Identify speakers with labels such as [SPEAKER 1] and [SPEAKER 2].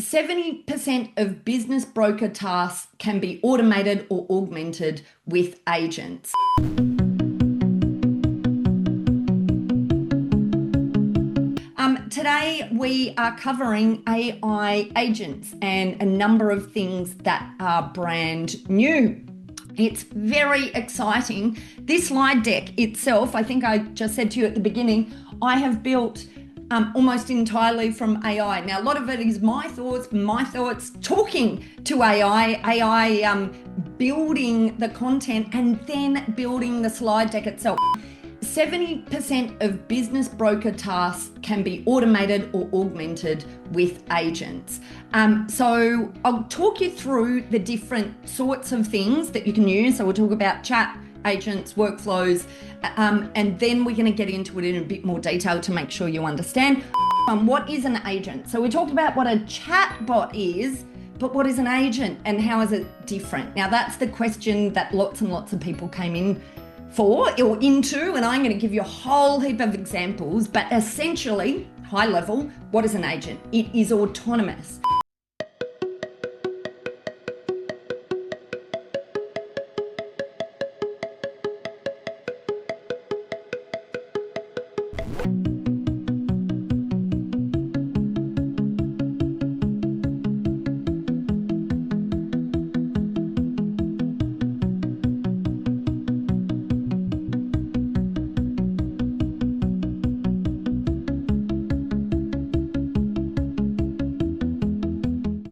[SPEAKER 1] 70% of business broker tasks can be automated or augmented with agents. Today we are covering AI agents and a number of things that are brand new. It's very exciting. This slide deck itself, I think I just said to you at the beginning, I have built almost entirely from AI. Now, a lot of it is my thoughts, talking to AI building the content and then building the slide deck itself. 70% of business broker tasks can be automated or augmented with agents. So I'll talk you through the different sorts of things that you can use. So we'll talk about chat agents, workflows, and then we're going to get into it in a bit more detail to make sure you understand. What is an agent? So we talked about what a chat bot is, but what is an agent and how is it different? Now that's the question that lots and lots of people came in for or into, and I'm going to give you a whole heap of examples, but essentially, high level, what is an agent? It is autonomous.